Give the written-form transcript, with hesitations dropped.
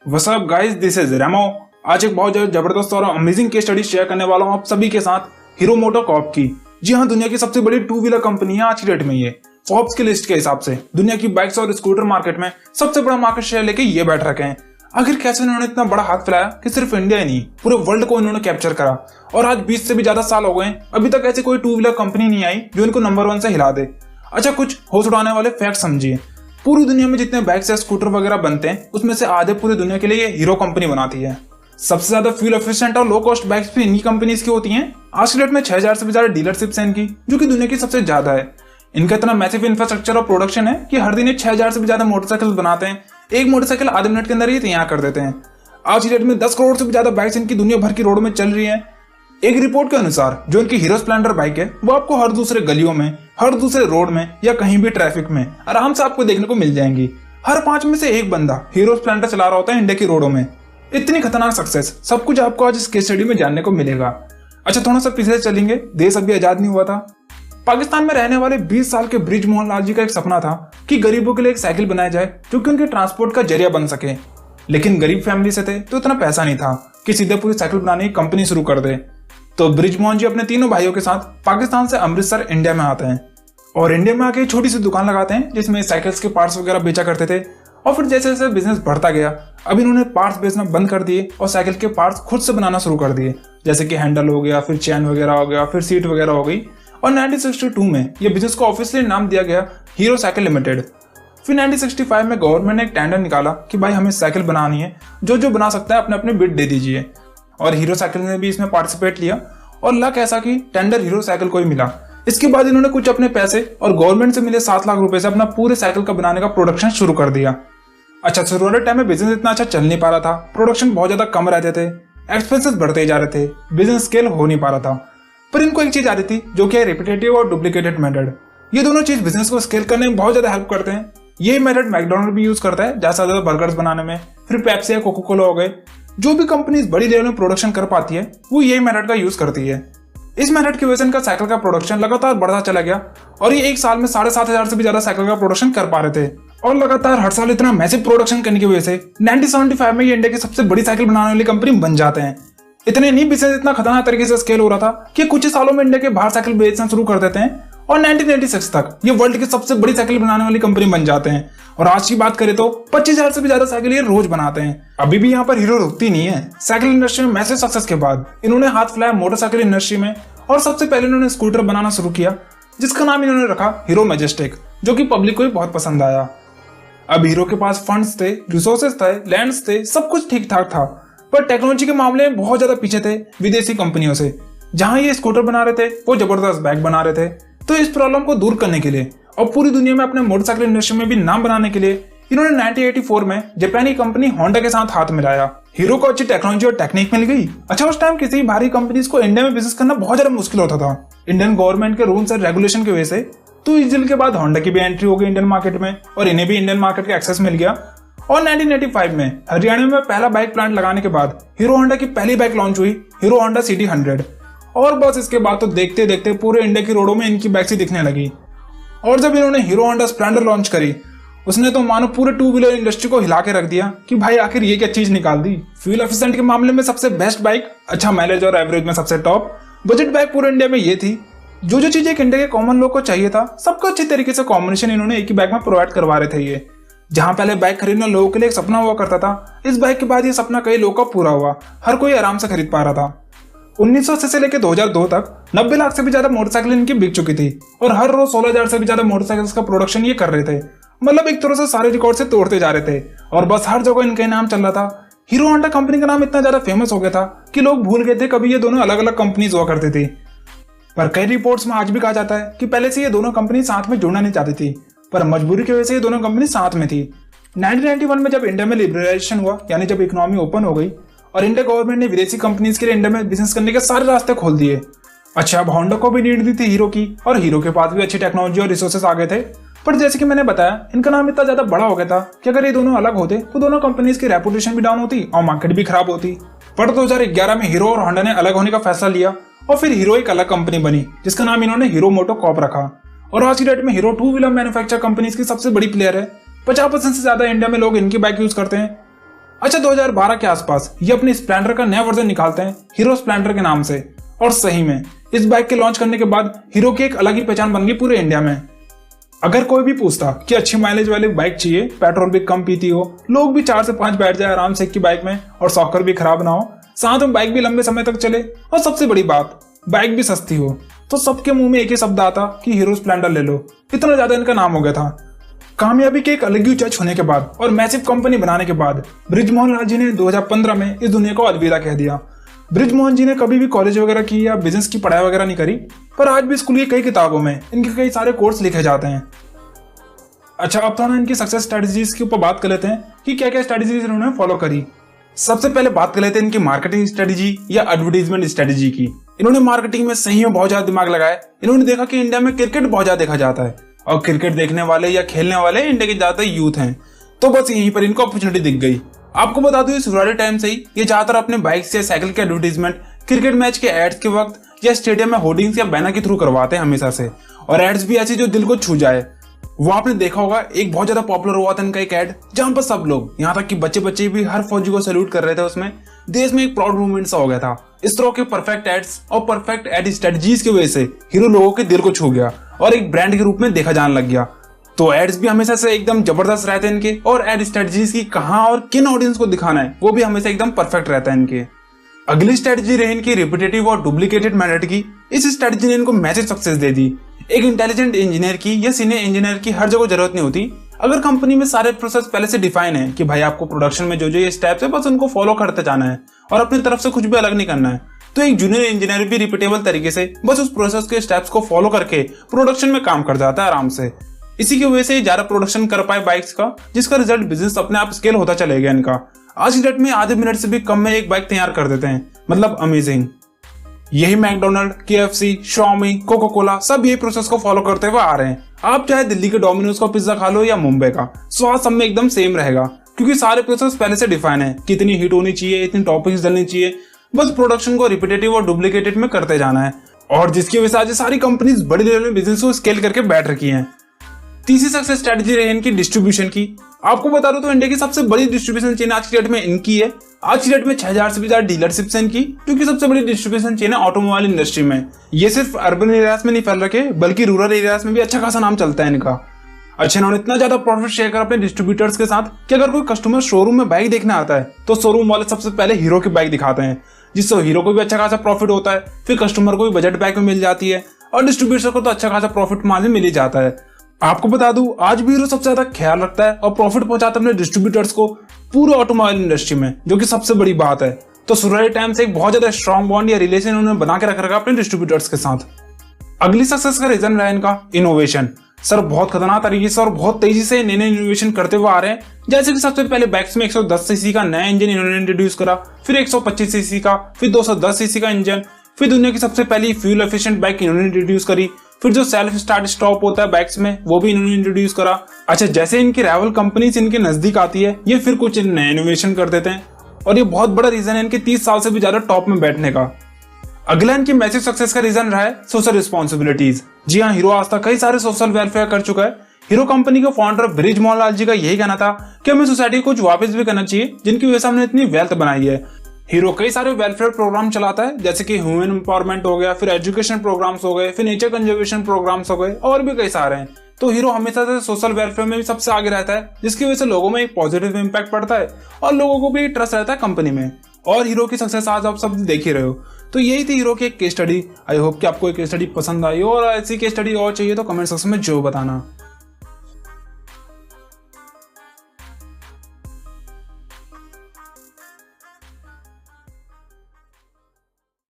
What's up guys, this is Remo. आज एक बहुत जबरदस्त और अमेजिंग केस स्टडी शेयर करने वाला हूं आप सभी के साथ हीरो मोटोकॉर्प की। जी हां, दुनिया की सबसे बड़ी टू व्हीलर कंपनी है आज की डेट में। ये फोर्ब्स की लिस्ट के हिसाब से दुनिया की बाइक्स और स्कूटर मार्केट में सबसे बड़ा मार्केट शेयर लेके ये बैठ रखे हैं। आखिर कैसे इन्होंने इतना बड़ा हाथ फैलाया कि सिर्फ इंडिया ही नहीं पूरे वर्ल्ड को इन्होंने कैप्चर करा। और आज 20 से भी ज्यादा साल हो गए, अभी तक ऐसी कोई टू व्हीलर कंपनी नहीं आई जो इनको नंबर 1 से हिला दे। अच्छा, कुछ होश उड़ाने वाले फैक्ट समझिए। पूरी दुनिया में जितने बाइक्स या स्कूटर वगैरह बनते हैं उसमें से आधे पूरी दुनिया के लिए ये हीरो कंपनी बनाती है। सबसे ज्यादा फ्यूल एफिशिएंट और लो कॉस्ट बाइक्स भी इन्हीं कंपनीज की होती हैं। आज की डेट में 6000 से भी ज्यादा डीलरशिप्स हैं इनकी, जो कि दुनिया की सबसे ज्यादा है। इनका इतना मैसिव इंफ्रास्ट्रक्चर और प्रोडक्शन है कि हर दिन ये 6000 से भी ज्यादा मोटरसाइकिल बनाते हैं। एक मोटरसाइकिल आधे मिनट के अंदर ही तैयार कर देते हैं। आज की डेट में 10 करोड़ से भी ज्यादा बाइक्स इनकी दुनिया भर की रोड में चल रही है। एक रिपोर्ट के अनुसार जो इनकी हीरो स्प्लेंडर बाइक है वो आपको हर दूसरे गलियों में, हर दूसरे रोड में या कहीं भी ट्रैफिक में आराम से आपको देखने को मिल जाएंगी। हर 5 में से एक बंदा हीरो स्प्लेंडर चला रहा होता है इंडिया की रोडों में। इतनी खतरनाक सक्सेस, सब कुछ आपको आज इस केस स्टडी में जानने को मिलेगा। अच्छा, थोड़ा सा पीछे चलेंगे। देश अभी आजाद नहीं हुआ था। पाकिस्तान में रहने वाले 20 साल के ब्रिज मोहन लाल जी का एक सपना था कि गरीबों के लिए एक साइकिल बनाया जाए जो कि उनके ट्रांसपोर्ट का जरिया बन सके। लेकिन गरीब फैमिली से थे तो इतना पैसा नहीं था कि सीधे पूरी साइकिल बनाने की कंपनी शुरू कर दे। तो ब्रिज मोहन जी अपने तीनों भाइयों के साथ पाकिस्तान से अमृतसर इंडिया में आते हैं और इंडिया में आके छोटी सी दुकान लगाते हैं जिसमें साइकिल्स के पार्ट्स वगैरह बेचा करते थे। और फिर जैसे जैसे बिजनेस बढ़ता गया, अब इन्होंने पार्ट्स बेचना बंद कर दिए और साइकिल के पार्ट्स खुद से बनाना शुरू कर दिए, जैसे कि हैंडल हो गया, फिर चैन वगैरह हो गया, फिर सीट वगैरह हो गई। और 1962 में ये बिजनेस को ऑफिशियली नाम दिया गया हीरो साइकिल लिमिटेड। फिर 1965 में गवर्नमेंट ने एक टेंडर निकाला कि भाई हमें साइकिल बनानी है, जो बना सकता है अपने अपने बिड दे दीजिए। और हीरो साइकिल ने भी इसमें पार्टिसिपेट लिया और लक ऐसा कि टेंडर हीरो साइकिल को ही मिला। इसके बाद इन्होंने कुछ अपने पैसे और गवर्नमेंट से मिले 7 लाख रुपए से अपना पूरे साइकिल का बनाने का प्रोडक्शन शुरू कर दिया। अच्छा, शुरुआती टाइम में बिजनेस इतना अच्छा चल नहीं पा रहा था, प्रोडक्शन बहुत ज्यादा कम रहते थे, एक्सपेंसेस बढ़ते ही जा रहे थे, बिजनेस स्केल हो नहीं पा रहा था। पर इनको एक चीज आती थी जो कि है रिपीटेटिव और डुप्लीकेटेड मेथड। ये दोनों चीज बिजनेस को स्केल करने में बहुत ज्यादा हेल्प करते हैं। ये मेथड मैकडोनल्ड भी यूज करता है ज्यादा बर्गर्स बनाने में। फिर पेप्सी या कोको कोला हो गए, जो भी कंपनीज बड़ी लेवल में प्रोडक्शन कर पाती है वो यही मेथड का यूज करती है। इस मेथड की वजह से इनका साइकिल का प्रोडक्शन लगातार बढ़ता चला गया और ये एक साल में 7500 से भी ज्यादा साइकिल का प्रोडक्शन कर पा रहे थे। और लगातार हर साल इतना मैसिव प्रोडक्शन करने की वजह से 1975 में ये इंडिया की सबसे बड़ी साइकिल बनाने वाली कंपनी बन जाते हैं। इतने नहीं, बिजनेस इतना खतरनाक तरीके से स्केल हो रहा था कि कुछ ही सालों में इंडिया के बाहर साइकिल बेचना शुरू कर देते हैं और 1986 तक ये वर्ल्ड की सबसे बड़ी साइकिल बनाने वाली कंपनी बन जाते हैं। और आज की बात करें तो 25,000 से भी ज्यादा साइकिल ये रोज बनाते हैं। अभी भी यहाँ पर हीरो रुकती नहीं है। साइकिल इंडस्ट्री में मैसिव सक्सेस के बाद इन्होंने हाथ फैलाया मोटरसाइकिल इंडस्ट्री में और सबसे पहले इन्होंने स्कूटर बनाना शुरू किया जिसका नाम इन्होंने रखा हीरो मैजेस्टिक, जो कि पब्लिक को भी बहुत पसंद आया। अब हीरो के पास फंड्स थे, रिसोर्सेज थे, लैंड्स थे, सब कुछ ठीक ठाक था, पर टेक्नोलॉजी के मामले में बहुत ज्यादा पीछे थे विदेशी कंपनियों से। जहां ये स्कूटर बना रहे थे वो जबरदस्त बाइक बना रहे थे। तो इस प्रॉब्लम को दूर करने के लिए और पूरी दुनिया में अपने मोटरसाइकिल इंडस्ट्री में भी नाम बनाने के लिए इन्होंने 1984 में जापानी कंपनी होंडा के साथ हाथ मिलाया। हीरो को अच्छी टेक्नोलॉजी और टेक्निक मिल गई। अच्छा, उस टाइम किसी भारी कंपनीज को इंडिया में बिजनेस करना बहुत ज्यादा मुश्किल होता था इंडियन गवर्नमेंट के रूल्स और रेगुलेशन की वजह से। तो इस डील के बाद होंडा की भी एंट्री हो गई इंडियन मार्केट में और इन्हें भी इंडियन मार्केट का एक्सेस मिल गया। और 1985 में हरियाणा में पहला बाइक प्लांट लगाने के बाद हीरो होंडा की पहली बाइक लॉन्च हुई, हीरो होंडा सिटी 100। और बस इसके बाद तो देखते देखते पूरे इंडिया की रोडों में इनकी बाइक्स ही दिखने लगी। और जब इन्होंने हीरो होंडा स्प्लेंडर लॉन्च करी, उसने तो मानो पूरे टू व्हीलर इंडस्ट्री को हिला के रख दिया कि भाई आखिर ये क्या चीज निकाल दी। फ्यूल एफिशिएंट के मामले में सबसे बेस्ट बाइक, अच्छा माइलेज और एवरेज में सबसे टॉप, बजट बाइक पूरे इंडिया में ये थी। जो चीज एक इंडिया के कॉमन लोग को चाहिए था, सबको अच्छी तरीके से कॉम्बिनेशन इन्होंने एक ही बाइक में प्रोवाइड करवा रहे थे। ये जहां पहले बाइक खरीदना लोगों के लिए एक सपना हुआ करता था, इस बाइक के बाद ये सपना कई लोगों का पूरा हुआ। हर कोई आराम से खरीद पा रहा था। 1980 से लेकर 2002 तक 90 लाख से भी ज्यादा मोटरसाइकिल इनकी बिक चुकी थी और हर रोज 16,000 से भी ज्यादा मोटरसाइकिल्स का प्रोडक्शन ये कर रहे थे। मतलब एक तरह से सारे रिकॉर्ड से तोड़ते जा रहे थे और बस हर जगह इनका नाम चल रहा था। हीरो होंडा कंपनी का नाम इतना ज्यादा फेमस हो गया था कि लोग भूल गए थे कभी ये दोनों अलग अलग कंपनीज हुआ करती थी। पर कई रिपोर्ट्स में आज भी कहा जाता है कि पहले से ये दोनों कंपनी साथ में जुड़ना नहीं चाहती थी, पर मजबूरी की वजह से ये दोनों कंपनी साथ में थी। 1991 में जब इंडिया में लिबरलाइजेशन हुआ, यानी जब इकोनॉमी ओपन हो गई और इंडिया गवर्नमेंट ने विदेशी कंपनीज के लिए इंडिया में बिजनेस करने के सारे रास्ते खोल दिए। अच्छा, अब होंडा को भी नीड दी थी हीरो की और हीरो के पास भी अच्छी टेक्नोलॉजी और रिसोर्सेस आ गए थे। पर जैसे कि मैंने बताया, इनका नाम इतना ज्यादा बड़ा हो गया था कि अगर ये दोनों अलग होते तो दोनों कंपनीज की रेपुटेशन भी डाउन होती और मार्केट भी खराब होती। पर 2011 में हीरो और होंडा ने अलग होने का फैसला लिया और फिर हीरो एक अलग कंपनी बनी जिसका नाम इन्होंने हीरो मोटोकॉर्प रखा। और आज की डेट में hero two wheeler manufacture companies की सबसे बड़ी प्लेयर है। 50% से ज्यादा इंडिया में लोग इनकी बाइक यूज करते हैं। अच्छा 2012 के आसपास ये अपने स्प्लेंडर का नया वर्जन निकालते हैं हीरो स्प्लेंडर के नाम से, और सही में इस बाइक के लॉन्च करने के बाद हीरो की एक अलग ही पहचान बन गई पूरे इंडिया में। अगर कोई भी पूछता कि अच्छी माइलेज वाली बाइक चाहिए, पेट्रोल भी कम पीती हो, लोग भी 4 से 5 बैठ जाए आराम से की बाइक में, और सॉकर भी खराब ना हो, साथ में बाइक भी लंबे समय तक चले, और सबसे बड़ी बात बाइक भी सस्ती हो, तो सबके मुंह में एक ही शब्द आता कि हीरो स्प्लेंडर ले लो। इतना ज्यादा इनका नाम हो गया था। कामयाबी के एक अलग ही ऊंचाई छूने के बाद और मैसिव कंपनी बनाने के बाद बृजमोहन लाल जी ने 2015 में इस दुनिया को अलविदा कह दिया। बृजमोहन जी ने कभी भी कॉलेज वगैरह की या बिजनेस की पढ़ाई वगैरह नहीं करी, पर आज भी स्कूल की कई किताबों में इनके कई सारे कोर्स लिखे जाते हैं। अच्छा, अब थोड़ा इनकी सक्सेस स्ट्रेटजीज के ऊपर बात कर लेते हैं कि क्या क्या स्ट्रेटजीज इन्होंने फॉलो करी। सबसे पहले बात कर लेते हैं इनकी मार्केटिंग स्ट्रेटजी या एडवर्टाइजमेंट स्ट्रेटजी की। इन्होंने मार्केटिंग में सही में बहुत ज्यादा दिमाग लगाया। इन्होंने देखा कि इंडिया में क्रिकेट बहुत ज्यादा देखा जाता है और क्रिकेट देखने वाले या खेलने वाले इंडिया के ज्यादातर यूथ हैं, तो बस यहीं पर इनको अपॉर्चुनिटी दिख गई। आपको बता दूं शुरुआती टाइम से ही ये ज्यादातर अपने बाइक या साइकिल के एडवर्टाइजमेंट क्रिकेट मैच के एड्स के वक्त या स्टेडियम में होर्डिंग्स या बैनर के थ्रू करवाते हैं हमेशा से, और एड्स भी ऐसी जो दिल को छू जाए। वो आपने देखा होगा एक बहुत ज्यादा पॉपुलर हुआ था इनका एक एड, जहां पर सब लोग यहाँ तक कि बच्चे भी हर फौजी को सैल्यूट कर रहे थे। उसमें देश में एक प्राउड मूवमेंट सा हो गया था। इस तरह के परफेक्ट एड्स और परफेक्ट एड स्ट्रेटजीज की वजह से हीरो लोगों के दिल को छू गया और एक ब्रांड के रूप में देखा जाने लग गया। तो एड्स भी हमेशा से एकदम जबरदस्त रहते हैं इनके, और एड स्ट्रेटजीज की कहां और किन ऑडियंस को दिखाना है वो भी हमेशा एकदम परफेक्ट रहता है इनके। अगली स्ट्रेटजी रही इनकी रिपीटेटिव और डुप्लीकेटेड मेथड की। इस स्ट्रेटजी ने इनको मैसिव सक्सेस दे दी। एक इंटेलिजेंट इंजीनियर की या सीनियर इंजीनियर की हर जगह जरूरत नहीं होती। अगर कंपनी में सारे प्रोसेस पहले से डिफाइन है कि भाई आपको प्रोडक्शन में जो जो ये स्टेप्स है बस उनको फॉलो करते जाना है और अपनी तरफ से कुछ भी अलग नहीं करना है, तो एक जूनियर इंजीनियर भी रिपीटेबल तरीके से बस उस प्रोसेस के स्टेप्स को फॉलो करके प्रोडक्शन में काम कर जाता है आराम से। इसी की वजह से ज्यादा प्रोडक्शन कर पाए बाइक्स का, जिसका रिजल्ट बिजनेस अपने आप स्केल होता चलेगा इनका। आज की डेट में आधे मिनट से भी कम में एक बाइक तैयार कर देते हैं, मतलब अमेजिंग। यही McDonald, KFC, Xiaomi, Coca Cola सब यही प्रोसेस को फॉलो करते हुए आ रहे हैं। आप चाहे दिल्ली के डोमिनोज का पिज्जा खा लो या मुंबई का, स्वाद सब में एकदम सेम रहेगा, क्योंकि सारे प्रोसेस पहले से डिफाइन है। कितनी हीट होनी चाहिए, इतनी टॉपिंग्स डलनी चाहिए, बस प्रोडक्शन को रिपीटेटिव और डुप्लीकेटेड में करते जाना है, और जिसकी वजह से आज सारी कंपनीज बड़ी लेवल में बिजनेस को स्केल करके बैठ रखी हैं। तीसरी सक्सेस स्ट्रेटजी रही इनकी डिस्ट्रीब्यूशन की। आपको बता दूं तो इंडिया की सबसे बड़ी डिस्ट्रीब्यूशन चेन आज की डेट में इनकी है। आज की डेट में 6000 से भी ज्यादा डीलरशिप्स हैं इनकी, क्योंकि सबसे बड़ी डिस्ट्रीब्यूशन चेन है ऑटोमोबाइल इंडस्ट्री में। ये सिर्फ अर्बन एरियाज में नहीं फैल रखे, बल्कि रूरल एरियाज में भी अच्छा खासा नाम चलता है इनका। अच्छा, इन्होंने इतना ज्यादा प्रॉफिट शेयर कर अपने डिस्ट्रीब्यूटर्स के साथ कि अगर कोई कस्टमर शोरूम में बाइक देखने आता है तो शोरूम वाले सबसे पहले हीरो की बाइक दिखाते हैं, जिससे हीरो को भी अच्छा खासा प्रॉफिट होता है, फिर कस्टमर को भी बजट बाइक में मिल जाती है, और डिस्ट्रीब्यूटर को तो अच्छा खासा प्रॉफिट मार्जिन मिल ही जाता है। आपको बता दूं आज भी हीरो सबसे ज्यादा ख्याल रखता है और प्रॉफिट पहुंचाता है अपने डिस्ट्रीब्यूटर्स को पूरे ऑटोमोबाइल इंडस्ट्री में, जो कि सबसे बड़ी बात है। तो शुरुआती टाइम से एक बहुत ज्यादा स्ट्रॉन्ग बॉन्ड या रिलेशन उन्होंने बना के रखा अपने डिस्ट्रीब्यूटर्स के साथ। अगली सक्सेस का रीजन रहा इनका इनोवेशन। सर बहुत खतरनाक तरीके से और बहुत तेजी से नए नए इनोवेशन करते हुए आ रहे हैं। जैसे कि सबसे पहले बाइक्स में 110 सीसी का नया इंजन इन्होंने इंट्रोड्यूस करा, फिर 125 सीसी का, फिर 210 सीसी का इंजन, फिर दुनिया की सबसे पहली फ्यूल एफिशिएंट बाइक इन्होंने इंट्रोड्यूस करी, फिर जो सेल्फ स्टार्ट स्टॉप होता है बाइक्स में वो भी इन्होंने इंट्रोड्यूस करा। अच्छा, जैसे इनकी राइवल कंपनीज इनके नजदीक आती है ये फिर कुछ नए इनोवेशन कर देते हैं, और ये बहुत बड़ा रीजन है इनके 30 साल से भी ज्यादा टॉप में बैठने का। अगला इनकी मैसिव सक्सेस का रीजन रहा है सोशल रिस्पॉन्सिबिलिटीज। जी हाँ, हीरो आज तक कई सारे सोशल वेलफेयर कर चुका है। हीरो कंपनी के फाउंडर बृजमोहन लाल जी का यही कहना था कि हमें सोसाइटी को कुछ वापस भी करना चाहिए, जिनकी वजह से हमने इतनी वेल्थ बनाई है। हीरो कई सारे वेलफेयर प्रोग्राम चलाता है, जैसे कि ह्यूमन एम्पावरमेंट हो गया, फिर एजुकेशन प्रोग्राम्स हो गए, फिर नेचर कंजर्वेशन प्रोग्राम्स हो गए, और भी कई सारे हैं। तो हीरो हमेशा से सोशल वेलफेयर में भी सबसे आगे रहता है, जिसकी वजह से लोगों में एक पॉजिटिव इंपैक्ट पड़ता है और लोगों को भी ट्रस्ट रहता है कंपनी में। और हीरो की सक्सेस आज आप सब देख ही रहे हो। तो यही थी हीरो की एक केस स्टडी। आई होप कि आपको एक केस स्टडी पसंद आई हो, और ऐसी केस स्टडी और चाहिए तो कमेंट सेक्शन में जो बताना।